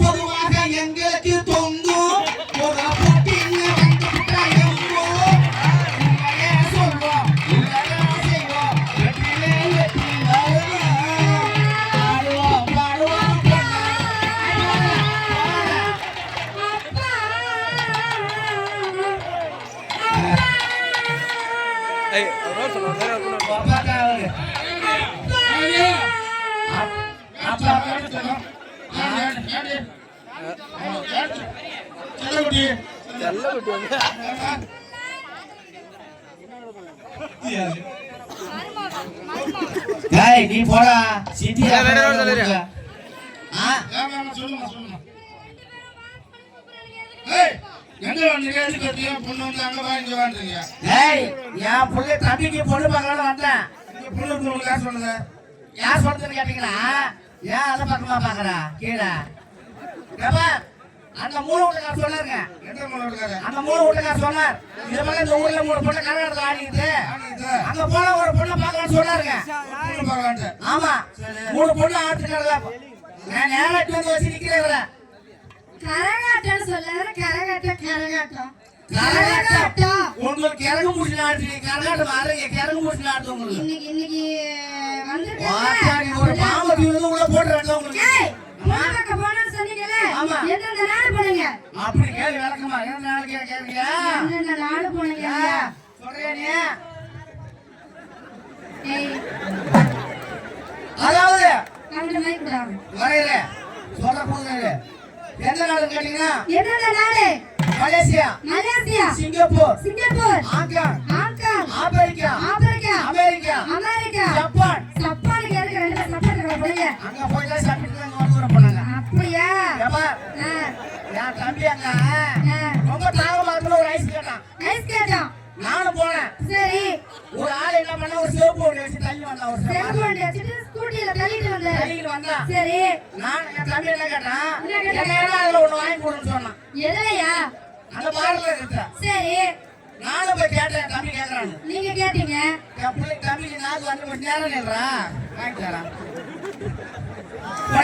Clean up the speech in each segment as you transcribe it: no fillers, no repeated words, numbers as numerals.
பொதுவாக எங்களுக்கு தொங்கும் நீ போடா சிட்டியா தம்பிக்கு பொண்ணு பார்க்கலான்னு வந்தேன். யார் சொல்றதுன்னு கேட்டீங்களா? ஏன் அதை பக்கமா பாக்குறா கீழே அந்த மூணு வீட்டுக்கார சொன்னாருங்க. அந்த மூணு வீட்டுக்கார சொன்னார் இது மாதிரி இந்த ஊர்ல 3 பொண்ணு கரகாட்டத்துல ஆடிக்கிட்டு அங்க போன ஒரு பொண்ணை பார்க்கலான்னு சொன்னாருங்க. ஆமா 3 பொண்ணு ஆட்டுக்காரல நான் நேரத்து வந்து வச்சு நிக்கிறேன். கரகாட்டம் சொல்லாரு. கரகாட்டம் உங்களுக்கு கிழங்கு முடிச்சு நாட்டு கரகாட்டம் ஆடுறீங்க. கிழங்கு முடிச்சு நாட்டு உங்களுக்கு இன்னைக்கு ஒரு பாம்பு வந்து உள்ள போட்டுறாங்க உங்களுக்கு. அப்படி கேள்வி விளக்கமா என்ன நாள் கேட்கறீங்க? நாடு போனீங்க சொல்றீங்க. அதாவது வரையில சொல்ற போது எந்த நாடு கேட்டீங்கன்னா என்ன நாடு? Malaysia, Singapore, Hong Kong, Africa, America, Japan. அங்க போய் தான் சாப்பிட்டு தான் போனாங்க. அப்படியா? என் தம்பி அங்க ரொம்ப தாகமா இருக்குன்னு ஒரு ஐஸ் கேட்டான். நானும் போனேன். சரி. ஒரு ஆள் என்ன பண்ண ஒரு சேப்பு ஒண்ணு வச்சு தள்ளி வந்தான். ஒரு சேப்பு ஒண்ணு வச்சுட்டு ஸ்கூட்டில தள்ளிட்டு வந்தான். சரி. நான் என் தம்பி என்ன கேட்டான்? என்ன அதுல ஒண்ணு வாங்கி கொடுன்னு சொன்னான். எதையா? அந்த பார்ல இருக்கு. சரி. நானும் போய் கேட்டேன். தம்பி கேக்குறான். நீங்க கேட்டீங்க? என் பிள்ளை தம்பிக்கு நாக்கு வந்து கொஞ்ச நேரம் நில்றா வாங்கி தரான்.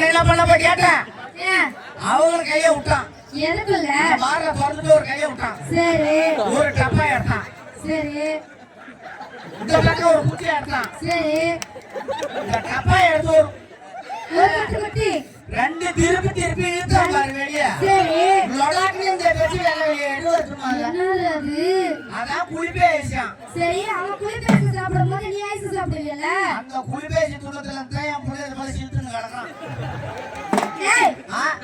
என்ன பண்ண போய் கேட்டேன். அவங்களும் கையை விட்டான். எதுக்குள்ள? பார்ல திறந்துட்டு ஒரு கையை விட்டான். சரி. ஒரு டப்பா எடுத்தான். சரி. இந்த பக்கம் ஒரு குச்சி எடுத்தான். சரி. இந்த டப்பா எடுத்து ஒரு குச்சி ரெண்டு திருப்பி இழுத்தான் பாரு வெளியே. சரி. லொடாக்கு இந்த வெச்சி வெளியே எடுத்துமாங்க. என்னது? அதான் குளிப்பேசியான். சரி. அவன் குளிப்பேசி சாப்பிடும்போது நீ ஐஸ் சாப்பிடுவீல்ல? அந்த குளிப்பேசி துளத்துல தான் என் புள்ளைய போல சிலுத்துன்னு கிடக்கான்.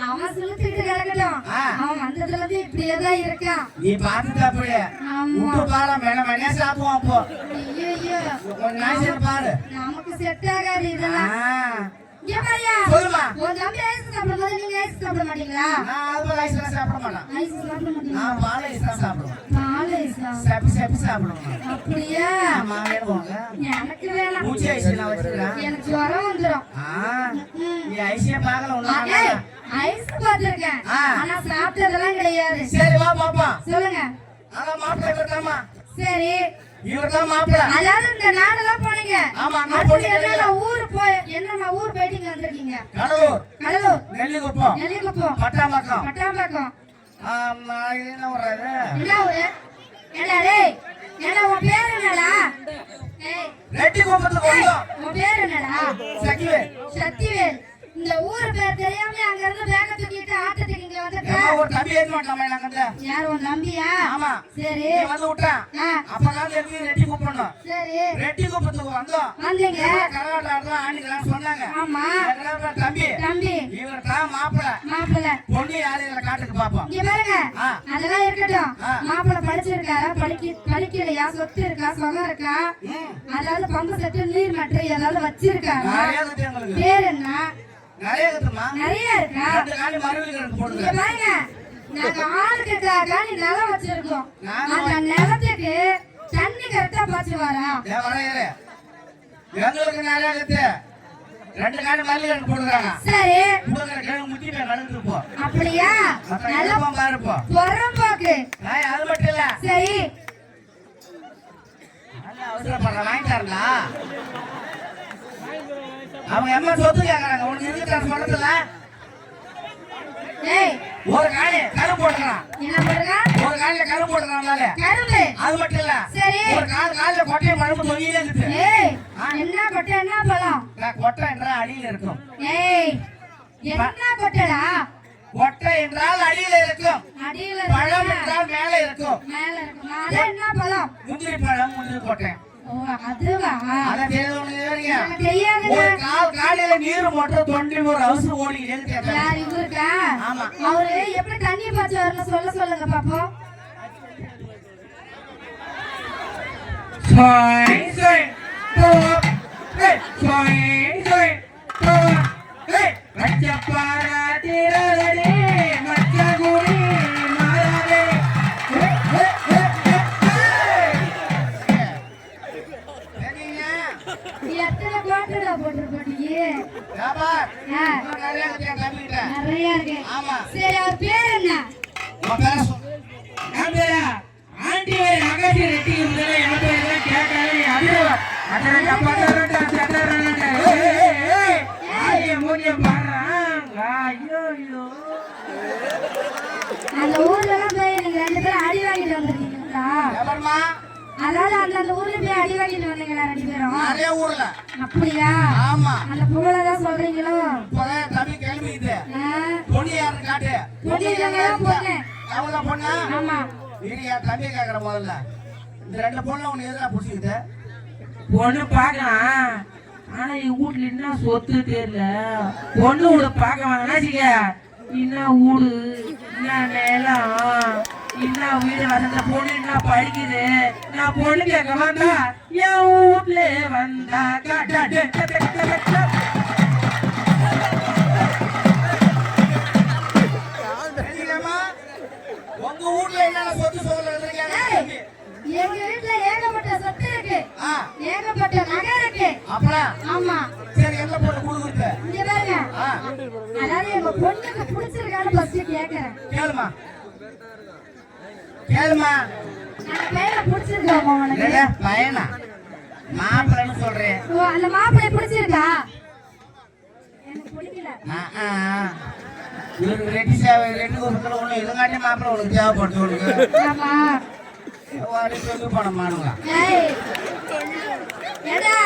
அவன் சிலுத்துக்கிட்டு கிடக்கட்டும். அவன் வந்ததுல இருந்து இப்படியே தான் இருக்கான். நீ பாத்துட்டா அப்படியே விட்டு பாரு. மணியா சாப்பிடுவோம். அப்போ ஐயோ கொஞ்ச நாள் பாரு. நமக்கு செட் ஆகாது இதெல்லாம். சொல்லுமா. உன் தம்பி ஐஸ் சாப்பிடும்போது நீங்க ஐஸ் சாப்பிட மாட்டீங்களா? நான் அது ஐஸ் சாப்பிட மாட்டேன். ஐஸ் சாப்பிட மாட்டீங்க? நான் பால் ஐஸ் தான் சாப்பிடுவேன். பால் ஐஸ் செப்பி சாப்பிடுவேன். அப்படியே? ஆமா வேணுங்க. எனக்கு வேணாம். பூச்சி ஐஸ் நான் வச்சிருக்கேன். எனக்கு ஜுரம் வந்துரும். நீ ஐஸே பார்க்கல ஒண்ணு. ஐஸ் பாத்துர்க்கேன். ஆனா சாப்பிட்டதெல்லாம் கிடையாது. சரி வா பாப்பா. சொல்லுங்க. ஆனா மாப்பிள்ளை இவர்தாமா. சரி. இவர்தான் மாப்பிள்ளை. அதாவது இந்த நாடெல்லாம் போனீங்க. ஆமா அங்க போனீங்க. என்ன ஊர் போய் என்னமா ஊர் போயிட்டீங்க வந்திருக்கீங்க? கடலூர், நெல்லிக்குப்பம், பட்டாம்பாக்கம். ஆமா என்ன ஊராது? என்ன ஊரு? என்ன டேய்? என்ன உன் பேர் என்னடா? ஏய் ரெட்டிக்குப்பத்துக்கு வந்தோம். உன் பேர் என்னடா? சக்திவேல். இந்த ஊர் பேர் தெரியாம அங்க இருந்து பேக்க தூக்கிட்டு ஆட்டத்துக்கு இங்க வந்துட்ட. ஒரு தம்பி ஏத்த மாட்டாமா நாங்க. யார் உன் தம்பியா? ஆமா. சரி. வந்து விட்டான். அப்பதான் தெரிஞ்சு ரெட்டிக்குப்பம். சரி. ரெட்டிக்குப்பத்துக்கு வந்தோம். வந்தீங்க. கரகாட்டம் ஆண்டிக்கலாம் சொன்னாங்க. ஆமா. தம்பி இவர் தான் மாப்பிள்ளை. பொண்ணு யாரு இதுல காட்டுக்கு பாப்போம். இங்க பாருங்க. அதெல்லாம் இருக்கட்டும். மாப்பிள்ளை படிச்சிருக்காரா? படிக்கலையா? சொத்து இருக்கா? சொகம் இருக்கா? அதாவது பம்பு செட்டு நீர் மற்ற ஏதாவது வச்சிருக்காரா? பேர் என்ன? நிறைய இருக்கா? இங்க பாருங்க. நாங்க ஆளுக்கு காணி நிலம் வச்சிருக்கோம். அந்த நிலத்துக்கு தண்ணி கரெக்டா பாய்ச்சுவாரா? எங்களுக்கு நிறைய 2 காடு மல்லி கணக்கு போடுறாங்க. சரி கொடுக்குற கிழங்கு முத்தி போய் கலந்து போ. அப்படியா நல்ல பாருப்போ. பொறம்போக்கு. அது மட்டும் இல்ல. சரி நல்லா அவசரப்படுற வாங்கிட்டாருங்களா? அவங்க எம்மா சொத்து கேக்குறாங்க. உனக்கு இருக்கு சொல்றதுல ஏய் ஒரு காலி கரும்பு போட்டுறான். என்ன போடுறா? ஒரு காலில கரும்பு போட்டுறான். கரும்பு. அது மட்டும் இல்ல. சரி ஒரு காலில கொட்டையை மழுப்பு தொங்கிலே இருக்கு. ஏய் என்ன கொட்டை என்ன பழம்? கொட்டை என்றால் அடியில இருக்கும். ஏய் என்ன கொட்டைடா? கொட்டை என்றால் அடியில இருக்கும். அடியில பழம் என்றால் மேல இருக்கும். மேல இருக்கும். அது என்ன பழம்? முந்திரி பழம், முந்திரி கொட்டை. ஓ அதுவா? அத தெரியுங்க. எனக்கு தெரியாதுங்க. ஒரு காலையில நீர் மோட்டர் தொண்டி ஒரு அவசரம் ஓடிக்கிட்டே இருக்கு. யார் இவருக்கா? ஆமா. அவரு எப்படி தண்ணி பாய்ச்ச வரணும் சொல்லுங்க பாப்போம். Soy, soy, soy, soy, soy, baca para tirare, baca guri marare. எத்தனை பாட்டுடா போட்டிருப்பீங்க? நிறைய இருக்கு. சரி அவர் பேர் என்ன? ஆண்டி அகட்டி ரெட்டி அந்த ஊர்ல எல்லாம் போய் நீங்க 2 பேரும் அடி வாங்கிட்டு வந்திருக்கீங்களா? அதாவது அந்த ஊர்ல போய் அடி வாங்கிட்டு வந்தீங்களா 2 பேரும்? நிறைய ஊர்ல. அப்படியா? ஆமா. அந்த புகழதான் சொல்றீங்களோ? இப்பதான் தம்பி கிளம்பி இது பொண்ணு யாரு காட்டு. பொண்ணு அவங்க பொண்ணா? ஆமா. இரியா தம்பி கேக்குற முதல்ல இந்த 2 பொண்ணு உனக்கு எதுனா புடிச்சிக்குது? பொண்ணு பாக்கலாம். ஆனா என் வீட்டுல என்ன சொத்து தெரியல. பொண்ணு வீடு பார்க்க வாங்கினாச்சிக்க என்ன வீடு என்ன நிலம் என்ன வீடு வசந்த பொண்ணு என்ன படிக்குது. நான் பொண்ணு கேட்க வந்தா என் வீட்டுல வந்தா உங்க வீட்டுல என்ன சொத்து சொல்லுங்க. எங்க வீட்டுல ஏகப்பட்ட சொத்து இருக்கு. ஏகப்பட்ட நகை இருக்கு. அப்புறம் ஆமா. சரி என்ன பொண்ணு குடுக்குது? இங்க பாருங்க. அதாவது எங்க பொண்ணுக்கு பிடிச்சிருக்கான்னு ஃபர்ஸ்ட் கேக்குறேன். கேளுமா கேளுமா. அந்த பையனை பிடிச்சிருக்கா உனக்கு? பையனா மாப்பிள்ளைன்னு சொல்றேன். ஓ அந்த மாப்பிள்ளை பிடிச்சிருக்கா? எனக்கு பிடிக்கல. இவருக்கு ரெட்டி சேவை 2 வருஷத்துல ஒண்ணு இதுங்காட்டி மாப்பிள்ளை உனக்கு தேவைப்படுது உனக்கு. ஆமா. சொல்லி போனமானுங்க. ஏய் ஏடா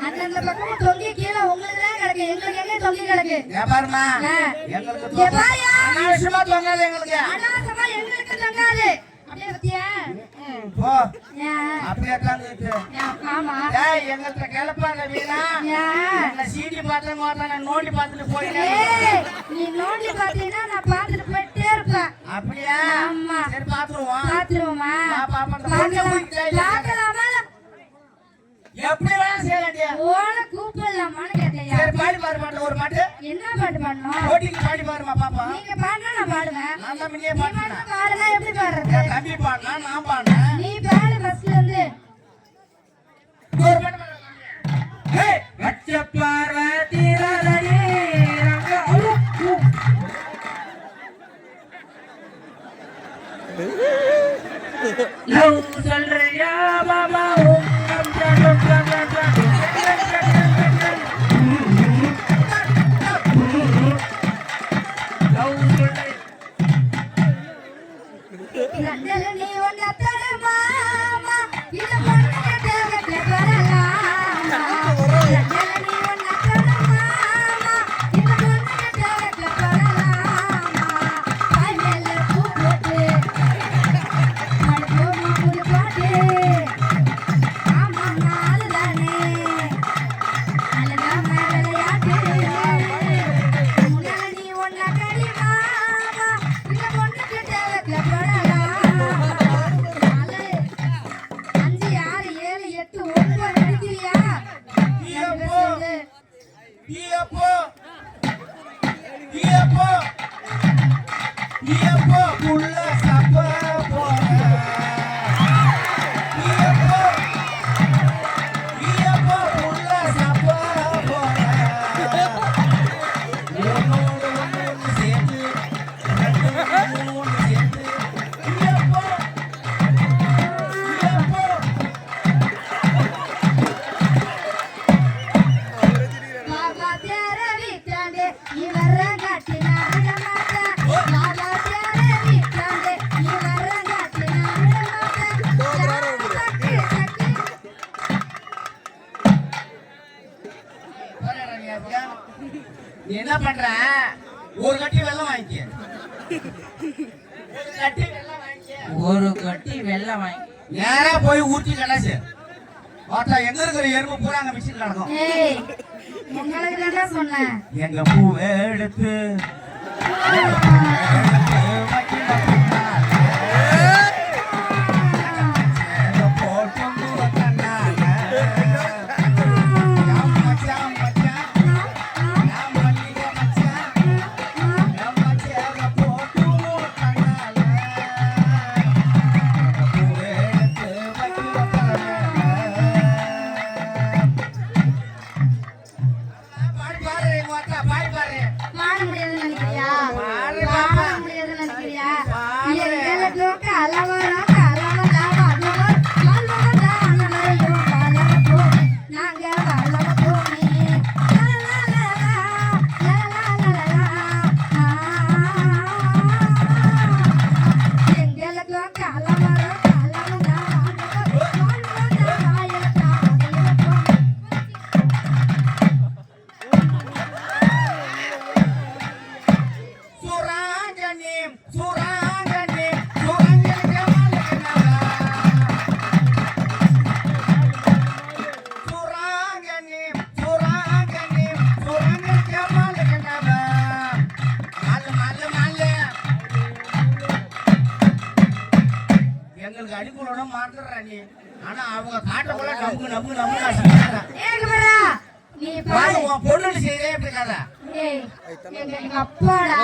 அந்த பக்கமா தொங்கி கீழே உங்களுக்கு தான் கிடக்கு. எங்களுக்கு எங்க தொங்கி கிடக்கு? பாருமா எங்களுக்கு அனாவசியமா தொங்காது. எங்களுக்கு அனாவசியமா எங்களுக்கு தொங்காது. அப்படியே பத்தியா? போ அப்படியே உட்கார்ந்துட்டு. ஆமா. ஏய் எங்கள்ட்ட கிளப்பாங்க வீணா. என்ன சீடி பார்த்தேன் ஓட்டான நோண்டி பார்த்துட்டு போயிட்டேன். ஏய் நீ நோண்டி பார்த்தீனா நான் பார்த்துட்டு போயிட்டே இருப்பேன். அப்படியா? ஆமா. சரி பாத்துருவோம். பாத்துருவோமா? பார்க்கலாமா? எப்படி வேணா செய்யலாம்டியா. ஓட கூப்பிடலாமான்னு கேட்டையா? சரி பாடி பாரு பாட்டு ஒரு பாட்டு. என்ன பாட்டு பாடணும்? ஓட்டிக்கு பாடி பாருமா பாப்பா. நீங்க பாடுனா நான் பாடுவேன். நான் தான் முன்னே பாடுறேன். பாடுனா எப்படி பாடுறது? என் தம்பி பாடுனா நான் பாடுறேன். நீ பாடு ஃபர்ஸ்ட்ல இருந்து. ஒரு பாட்டு பாடு. ஹே பச்சை பார்வதி ராதே ரங்க லவ் சொல்றியா பாபா நீ ஒன்ன தரமா இது பொண்ணு தேவத்தை வரலாமா. நீ ஒன்ன தரமா இது பொண்ணு தேவத்தை வரலாமா. பையல பூ போட்டு அடுப்போமா புடி பாட்டு. ஆமா நாலு தானே அழகாம விளையாட்டு. முன்னால நீ ஒன்ன கடிமா இது பொண்ணுக்கு தேவத்தை வரலாமா. 5 6 ஒரு கட்டி வெள்ளம் வாங்கி நேரா போய் ஊத்தி கலாச்சு பார்த்தா எங்க இருக்கிற எறும்பு பூரா அங்க மிஷின் நடக்கும். ஏய் உங்களுக்கு தான் சொன்னேன். எங்க பூவை எடுத்து வாழ முடியாதுன்னு நினைக்கிறியா? வாழ முடியாதுன்னு நினைக்கிறியா? எங்களுக்கு அளவரம் அளவதாவ அதுவர் மல்வதா அனலையோ வாழவோ நாங்க வாழவோ நீ எங்களுக்கு அளவரம் அளவதா மல்வதா வாயலதா எங்களுக்கு அடிக்குள்ள மாட்டுறா நீ. ஆனா அவங்க காட்டக்குள்ள நமக்கு நமக்கு நமக்கு ஏகமரா நீ பாரு உன் பொண்ணு செய்யறே எப்படி கதை. ஏய் எங்க அப்பாடா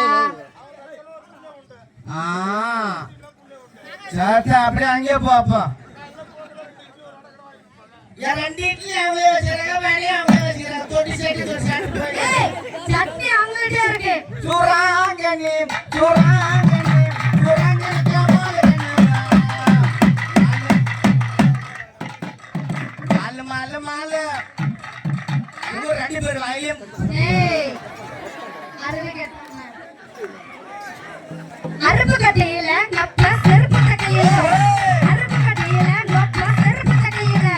சரி அப்படியே அங்கேயே போ அப்போ. என் ரெண்டு இட்லி அவங்களே வச்சுக்கிறாங்க, வேலையும் அவங்களே வச்சுக்கிறாங்க. தொட்டி செட்டி தொட்டி சாப்பிட்டு போய். ஏய் சட்னி அவங்கள்ட்ட இருக்கு. சூறாங்கனி சூறாங்கனி சூறாங்கனி மாலு மாலு மாலு இவங்க ரெண்டு பேர் வாயிலும் ஏய் அருப்பு கட்டையில கப்ப செருப்பு கட்டையில அருப்பு கட்டையில கப்ப செருப்பு கட்டையில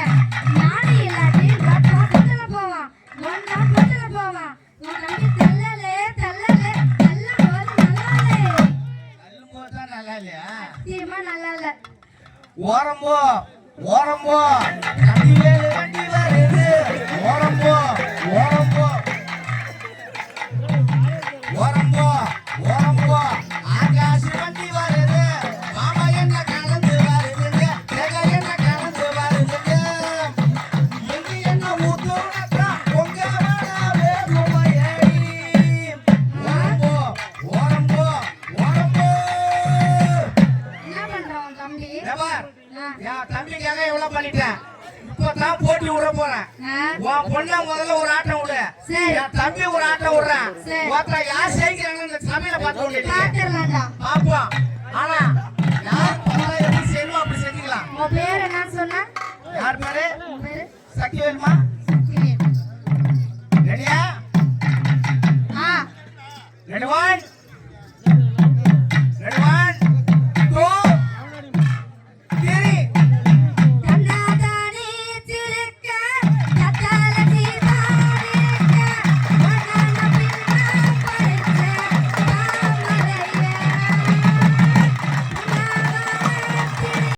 நாடி இல்லாட்டி கப்ப புத்தல போவான் ஒன்னா புத்தல போவான் உன் தம்பி தல்லலே தல்லலே தல்ல போது நல்லாலே அல்லும் போதா நல்லா இல்லையா? சீமா நல்லா இல்ல. ஓரம்போ ஓரம்போ கண்டிவேலு வண்டி வருது. ஓரம்போ ஓரம்போ ஓரம்போ ஓரம்போ ஆகாசி வண்டி வருது. மாமா என்ன கலந்து வருதுங்க, தேக என்ன கலந்து வருதுங்க. எங்க என்ன ஊத்துறா உங்க வேணாவே குமையடி. ஓரம்போ ஓரம்போ ஓரம்போ. என்ன பண்றான் உன் தம்பி? ஏபார், ஆ, என் தம்பிக்காக எவ்வளவு பண்ணிட்டேன். இப்பதான் போட்டி விட போறேன். ஆ, உன் பொண்ண முதல்ல ஒரு ஆட்டம் விடு. சரி. என் தம்பி ஒரு ஆட்டம் விடுறான். சரி. ஒருத்தர் யார் ஜெயிக்கிறாங்கன்னு இந்த சபையில பார்த்து விட்டுட்டு பாத்துடலாம்டா. பாப்போம். ஆனா யார் பரவாயில்ல எப்படி செய்யணுமோ அப்படி செஞ்சுக்கலாம். உன் பேர் என்ன சொன்ன? யார் பேரு? உன் பேரு? சக்திவேலுமா?